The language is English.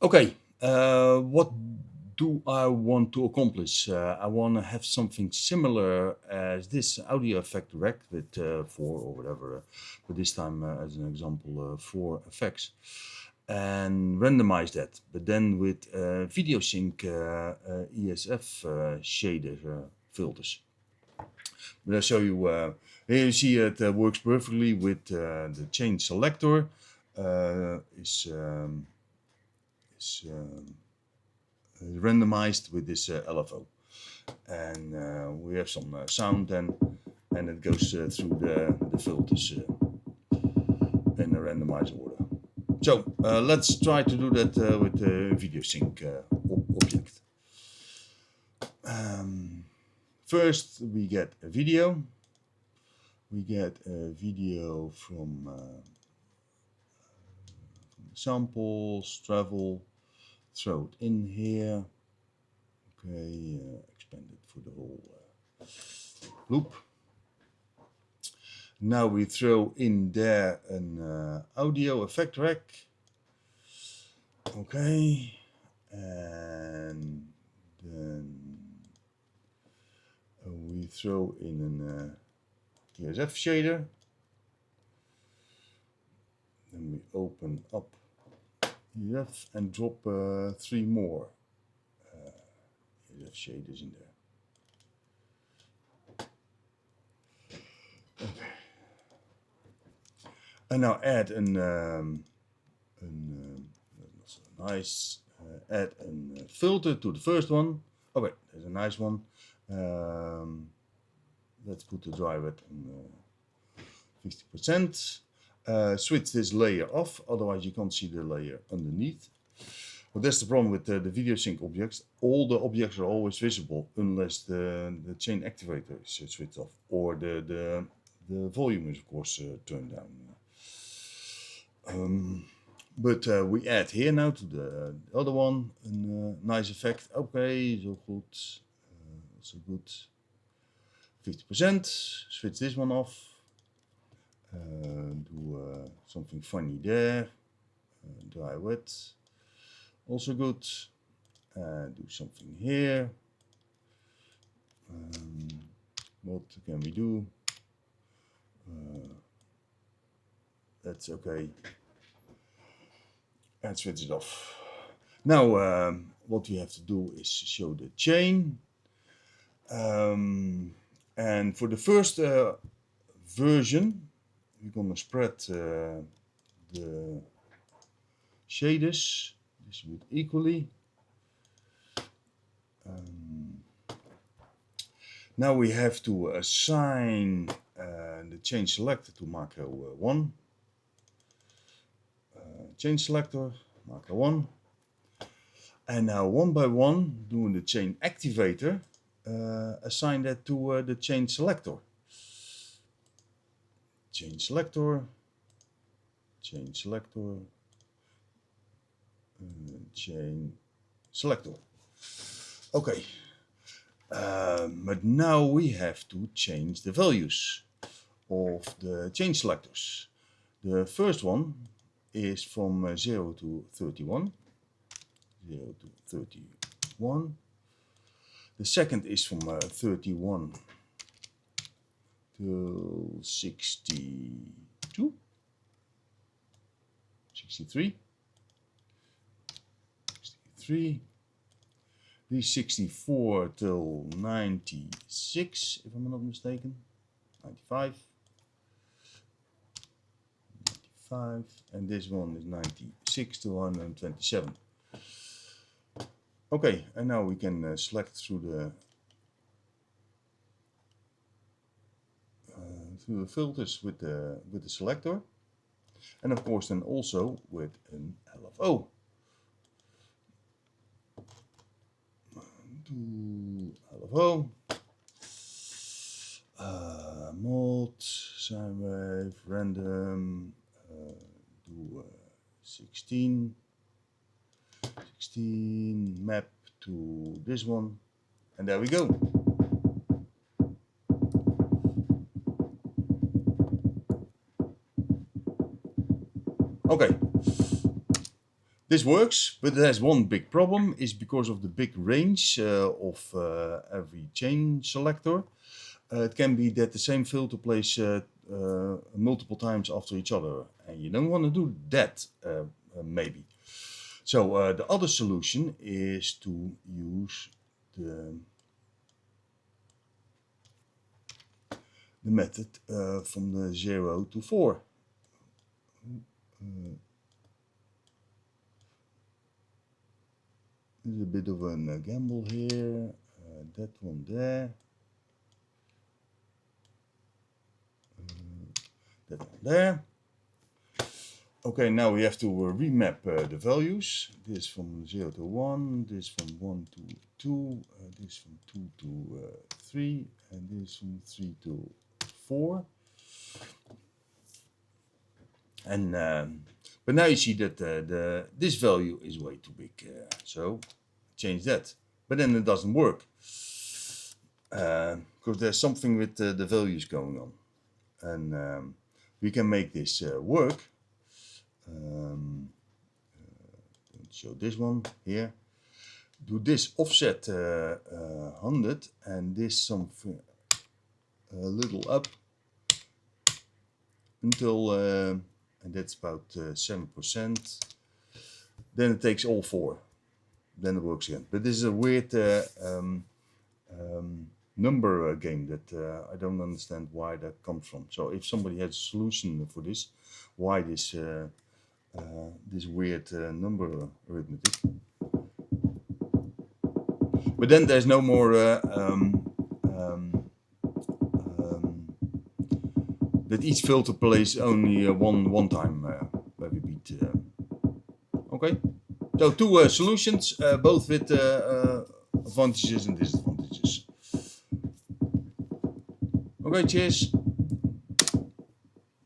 Okay, what do I want to accomplish? I want to have something similar as this audio effect direct with four or whatever, but this time as an example, four effects, and randomize that, but then with Videosync ISF shader filters. But I'll show you. Here you see it works perfectly with the chain selector. Is randomized with this LFO, and we have some sound then, and it goes through the filters in a randomized order. So let's try to do that with the VideoSync object. First, we get a video. We get a video from samples, travel, throw it in here. Okay, expand it for the whole loop. Now we throw in there an audio effect rack. Okay, and then we throw in an ESF shader. Then we open up ESF and drop 3 more ESF shaders in there. Okay. And now add nice add a filter to the first one. Okay, there's a nice one. Let's put the driver at 50%. Switch this layer off, otherwise you can't see the layer underneath. But that's the problem with the VideoSync objects. All the objects are always visible unless the chain activator is switched off, or the volume is of course turned down. But we add here now to the other one a nice effect. Okay, so good. Also good. 50%. Switch this one off. Do something funny there. Dry wet. Also good. Do something here. What can we do? That's okay. And switch it off. Now what we have to do is show the chain. And for the first version, we're going to spread the shaders, distribute equally. Now we have to assign the chain selector to macro 1. Chain selector, marker 1. And now one by one, doing the chain activator, assign that to the chain selector. Chain selector, chain selector, chain selector. Okay, but now we have to change the values of the chain selectors. The first one is from 0 to 31. 0 to 31. The second is from 31 to 62, 63, 63. The 64 till 96, if I'm not mistaken. 95. 95, and this one is 96 to 127. Okay, and now we can select through the filters with the selector, and of course then also with an LFO. Do LFO, mode, sine wave, random. Do 16 map to this one, and there we go. Okay, This works, but it has one big problem, is because of the big range of every chain selector. It can be that the same filter plays multiple times after each other, and you don't want to do that, maybe. So the other solution is to use the method from the 0 to 4. There's a bit of a gamble here. That one there. That one there. Okay, now we have to remap the values. This from 0 to 1, this from 1 to 2, this from 2 to 3, and this from 3 to 4. And but now you see that this value is way too big, so change that. But then it doesn't work because there's something with the values going on, and we can make this work. Show this one here. Do this offset 100 and this something a little up until and that's about 7%. Then it takes all 4. Then it works again. But this is a weird number game that I don't understand why that comes from. So if somebody has a solution for this, why this this weird number arithmetic. But then there's no more that each filter plays only one time where we beat. Okay, so 2 solutions, both with advantages and disadvantages. Okay, cheers.